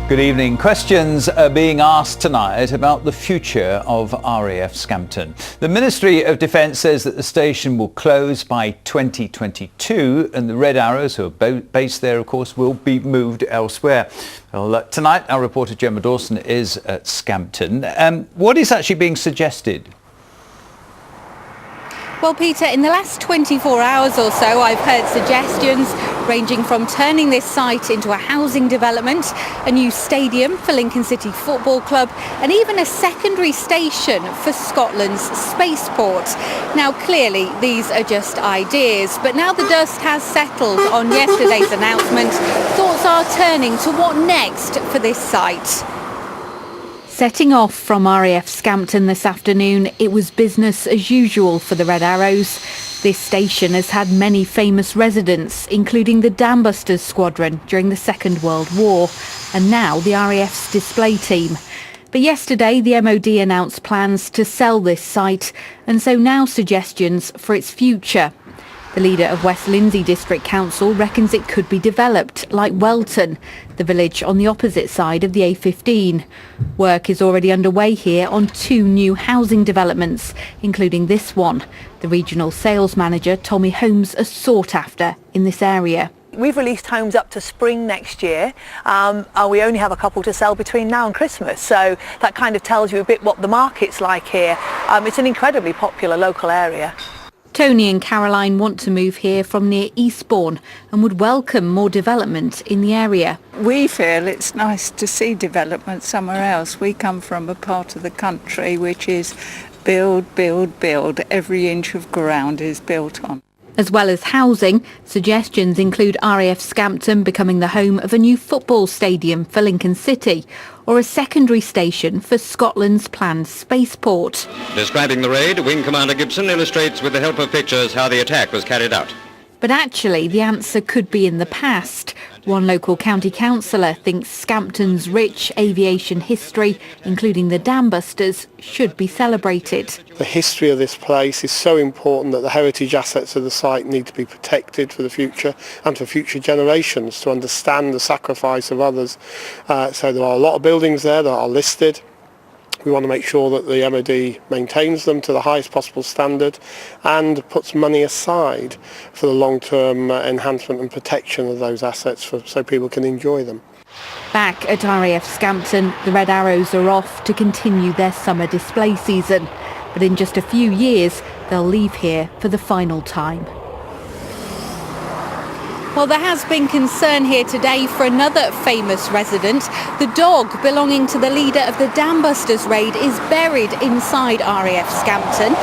Good evening. Questions are being asked tonight about the future of RAF Scampton. The Ministry of Defence says that the station will close by 2022 and the Red Arrows, who are based there, of course, will be moved elsewhere. Well, tonight our reporter Gemma Dawson is at Scampton. What is actually being suggested? Well, Peter, in the last 24 hours or so, I've heard suggestions ranging from turning this site into a housing development, a new stadium for Lincoln City Football Club, and even a secondary station for Scotland's spaceport. Now, clearly, these are just ideas, but now the dust has settled on yesterday's announcement, thoughts are turning to what next for this site. Setting off from RAF Scampton this afternoon, it was business as usual for the Red Arrows. This station has had many famous residents, including the Dambusters squadron during the Second World War, and now the RAF's display team. But yesterday, the MOD announced plans to sell this site, and so now suggestions for its future. The leader of West Lindsey District Council reckons it could be developed like Welton, the village on the opposite side of the A15. Work is already underway here on 2 new housing developments, including this one. The regional sales manager Tommy Holmes is sought after in this area. We've released homes up to spring next year, and we only have a couple to sell between now and Christmas, so that kind of tells you a bit what the market's like here. It's an incredibly popular local area. Tony and Caroline want to move here from near Eastbourne and would welcome more development in the area. We feel it's nice to see development somewhere else. We come from a part of the country which is build, build, build. Every inch of ground is built on. As well as housing, suggestions include RAF Scampton becoming the home of a new football stadium for Lincoln City, or a secondary station for Scotland's planned spaceport. Describing the raid, Wing Commander Gibson illustrates with the help of pictures how the attack was carried out. But actually, the answer could be in the past. One local county councillor thinks Scampton's rich aviation history, including the Dambusters, should be celebrated. The history of this place is so important that the heritage assets of the site need to be protected for the future and for future generations to understand the sacrifice of others. So there are a lot of buildings there that are listed. We want to make sure that the MOD maintains them to the highest possible standard and puts money aside for the long-term enhancement and protection of those assets so people can enjoy them. Back at RAF Scampton, the Red Arrows are off to continue their summer display season. But in just a few years, they'll leave here for the final time. Well, there has been concern here today for another famous resident. The dog belonging to the leader of the Dambusters raid is buried inside RAF Scampton.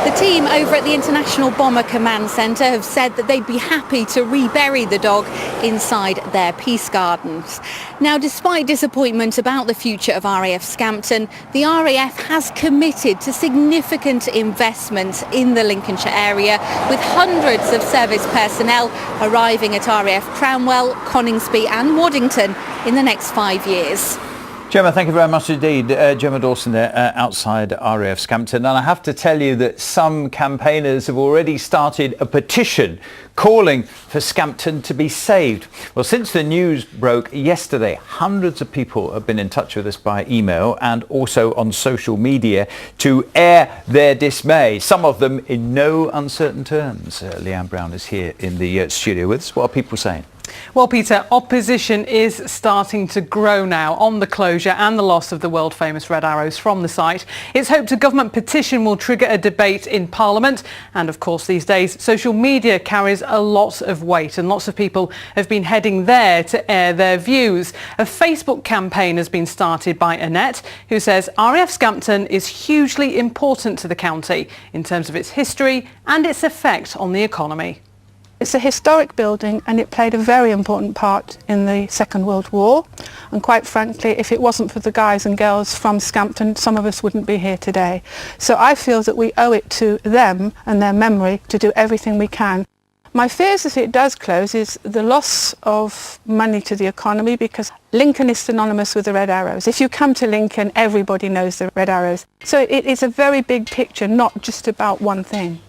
The team over at the International Bomber Command Centre have said that they'd be happy to rebury the dog inside their peace gardens. Now, despite disappointment about the future of RAF Scampton, the RAF has committed to significant investment in the Lincolnshire area, with hundreds of service personnel arriving at RAF Cranwell, Coningsby and Waddington in the next 5 years. Gemma, thank you very much indeed. Gemma Dawson there outside RAF Scampton. And I have to tell you that some campaigners have already started a petition calling for Scampton to be saved. Well, since the news broke yesterday, hundreds of people have been in touch with us by email and also on social media to air their dismay, some of them in no uncertain terms. Leanne Brown is here in the studio with us. What are people saying? Well, Peter, opposition is starting to grow now on the closure and the loss of the world-famous Red Arrows from the site. It's hoped a government petition will trigger a debate in Parliament. And of course, these days, social media carries a lot of weight and lots of people have been heading there to air their views. A Facebook campaign has been started by Annette, who says RAF Scampton is hugely important to the county in terms of its history and its effect on the economy. It's a historic building and it played a very important part in the Second World War, and quite frankly, if it wasn't for the guys and girls from Scampton, some of us wouldn't be here today. So I feel that we owe it to them and their memory to do everything we can. My fears if it does close is the loss of money to the economy, because Lincoln is synonymous with the Red Arrows. If you come to Lincoln, everybody knows the Red Arrows. So it is a very big picture, not just about one thing.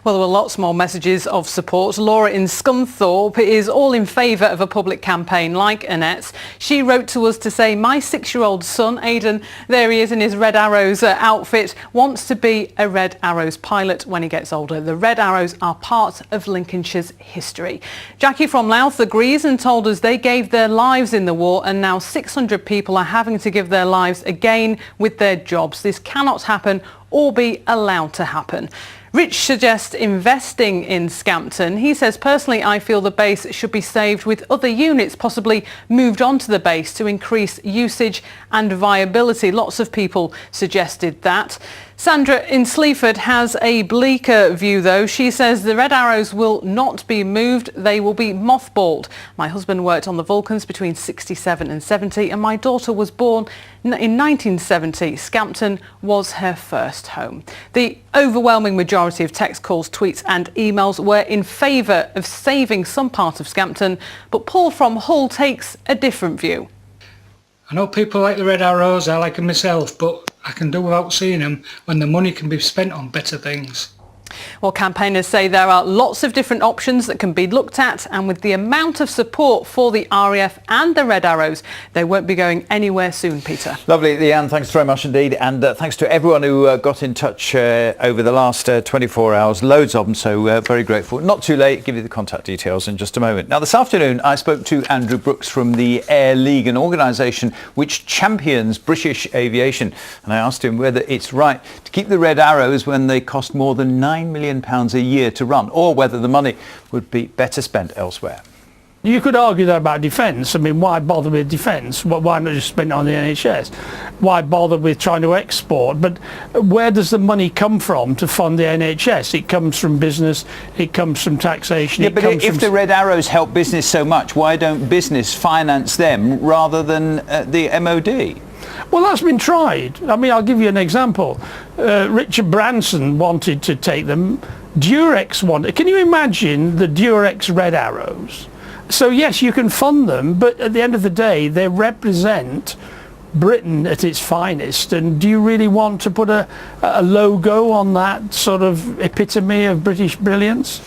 Well, there were lots more messages of support. Laura in Scunthorpe is all in favour of a public campaign like Annette's. She wrote to us to say, my 6-year-old son, Aidan, there he is in his Red Arrows outfit, wants to be a Red Arrows pilot when he gets older. The Red Arrows are part of Lincolnshire's history. Jackie from Louth agrees and told us they gave their lives in the war, and now 600 people are having to give their lives again with their jobs. This cannot happen or be allowed to happen. Rich suggests investing in Scampton. He says, personally, I feel the base should be saved with other units possibly moved onto the base to increase usage and viability. Lots of people suggested that. Sandra in Sleaford has a bleaker view, though. She says the Red Arrows will not be moved. They will be mothballed. My husband worked on the Vulcans between 67 and 70, and my daughter was born in 1970. Scampton was her first home. The overwhelming majority of text calls, tweets and emails were in favour of saving some part of Scampton, but Paul from Hull takes a different view. I know people like the Red Arrows, I like them myself, but I can do without seeing them when the money can be spent on better things. Well, campaigners say there are lots of different options that can be looked at, and with the amount of support for the RAF and the Red Arrows, they won't be going anywhere soon, Peter. Lovely, Leanne, thanks very much indeed, and thanks to everyone who got in touch over the last 24 hours, loads of them, so very grateful. Not too late, give you the contact details in just a moment. Now, this afternoon I spoke to Andrew Brooks from the Air League, an organisation which champions British aviation, and I asked him whether it's right to keep the Red Arrows when they cost more than £9 million a year to run, or whether the money would be better spent elsewhere. You could argue that about defence. I mean, why bother with defence? Why not just spend it on the NHS? Why bother with trying to export? But where does the money come from to fund the NHS? It comes from business, it comes from taxation. Yeah, but if the Red Arrows help business so much, why don't business finance them rather than the MOD? Well, that's been tried. I mean, I'll give you an example. Richard Branson wanted to take them. Durex wanted. Can you imagine the Durex Red Arrows? So yes, you can fund them, but at the end of the day, they represent Britain at its finest. And do you really want to put a logo on that sort of epitome of British brilliance?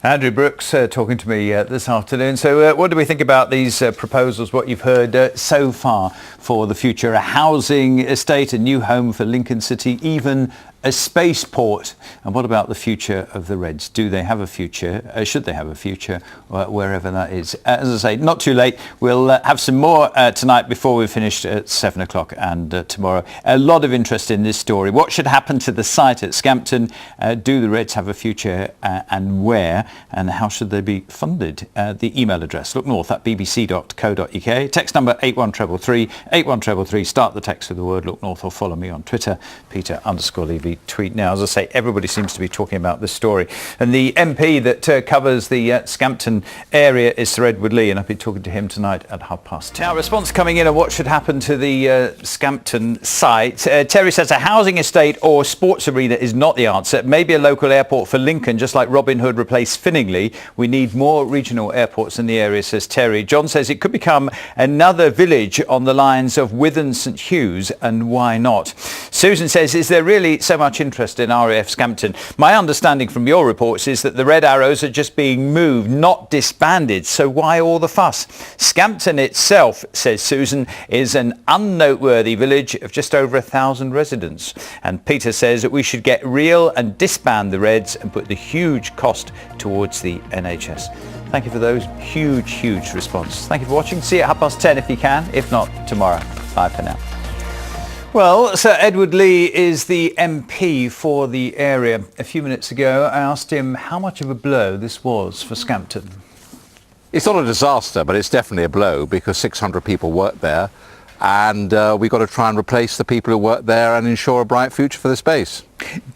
Andrew Brooks talking to me this afternoon. So what do we think about these proposals, what you've heard so far for the future? A housing estate, a new home for Lincoln City, even a spaceport. And what about the future of the Reds? Do they have a future? Should they have a future wherever that is? As I say, not too late. We'll have some more tonight before we finish at 7 o'clock and tomorrow. A lot of interest in this story. What should happen to the site at Scampton? Do the Reds have a future and where? And how should they be funded? The email address, looknorth@bbc.co.uk. Text number 81333, 81333. Start the text with the word Look North, or follow me on Twitter, Peter_Levy. Tweet now. As I say, everybody seems to be talking about this story. And the MP that covers the Scampton area is Sir Edward Leigh, and I'll be talking to him tonight at 10:30. Now, response coming in on what should happen to the Scampton site. Terry says a housing estate or sports arena is not the answer. Maybe a local airport for Lincoln, just like Robin Hood replaced Finningley. We need more regional airports in the area, says Terry. John says it could become another village on the lines of Withens St Hughes, and why not? Susan says, is there really so much interest in RAF Scampton? My understanding from your reports is that the Red Arrows are just being moved, not disbanded. So why all the fuss? Scampton itself, says Susan, is an unnoteworthy village of just over 1,000 residents. And Peter says that we should get real and disband the Reds and put the huge cost towards the NHS. Thank you for those huge responses. Thank you for watching. See you at 10:30 if you can. If not, tomorrow. Bye for now. Well, Sir Edward Leigh is the MP for the area. A few minutes ago, I asked him how much of a blow this was for Scampton. It's not a disaster, but it's definitely a blow because 600 people work there, and we've got to try and replace the people who work there and ensure a bright future for the space.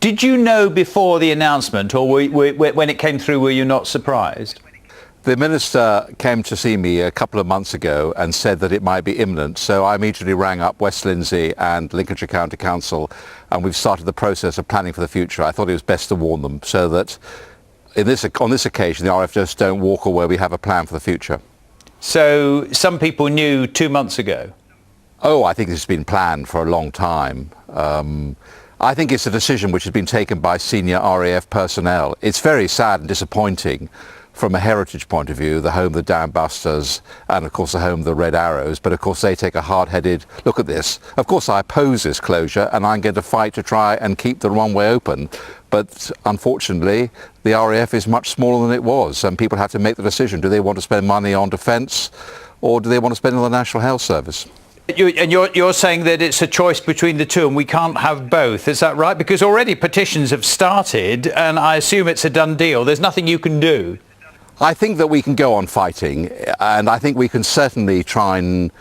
Did you know before the announcement, or when it came through, were you not surprised? The Minister came to see me a couple of months ago and said that it might be imminent, so I immediately rang up West Lindsey and Lincolnshire County Council, and we've started the process of planning for the future. I thought it was best to warn them so that on this occasion the RAF just don't walk away. We have a plan for the future. So some people knew 2 months ago? Oh, I think this has been planned for a long time. I think it's a decision which has been taken by senior RAF personnel. It's very sad and disappointing from a heritage point of view, the home of the Dam Busters and of course the home of the Red Arrows, but of course they take a hard-headed look at this. Of course I oppose this closure and I'm going to fight to try and keep the runway open, but unfortunately the RAF is much smaller than it was and people have to make the decision. Do they want to spend money on defence or do they want to spend it on the National Health Service? You're saying that it's a choice between the two and we can't have both, is that right? Because already petitions have started and I assume it's a done deal. There's nothing you can do. I think that we can go on fighting and I think we can certainly try and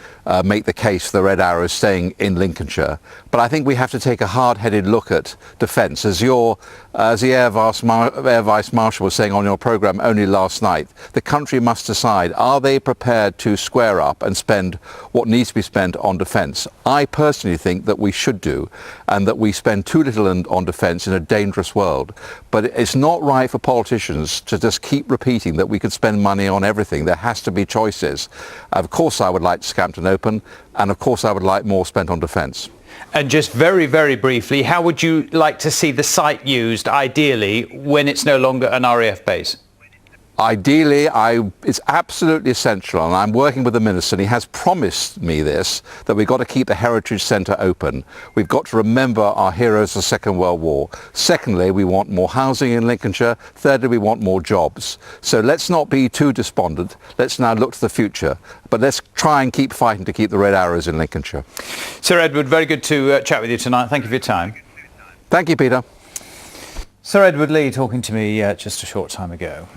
make the case for the Red Arrows staying in Lincolnshire. But I think we have to take a hard-headed look at defence. As the Air Vice Marshal was saying on your programme only last night, the country must decide, are they prepared to square up and spend what needs to be spent on defence? I personally think that we should do, and that we spend too little on defence in a dangerous world. But it's not right for politicians to just keep repeating that we could spend money on everything. There has to be choices. Of course I would like Scampton open, and of course I would like more spent on defence. And just very, very briefly, how would you like to see the site used, ideally, when it's no longer an RAF base? Ideally, it's absolutely essential, and I'm working with the Minister, and he has promised me this, that we've got to keep the Heritage Centre open. We've got to remember our heroes of the Second World War. Secondly, we want more housing in Lincolnshire. Thirdly, we want more jobs. So let's not be too despondent. Let's now look to the future. But let's try and keep fighting to keep the Red Arrows in Lincolnshire. Sir Edward, very good to chat with you tonight. Thank you for your time. Thank you, Peter. Sir Edward Leigh talking to me just a short time ago.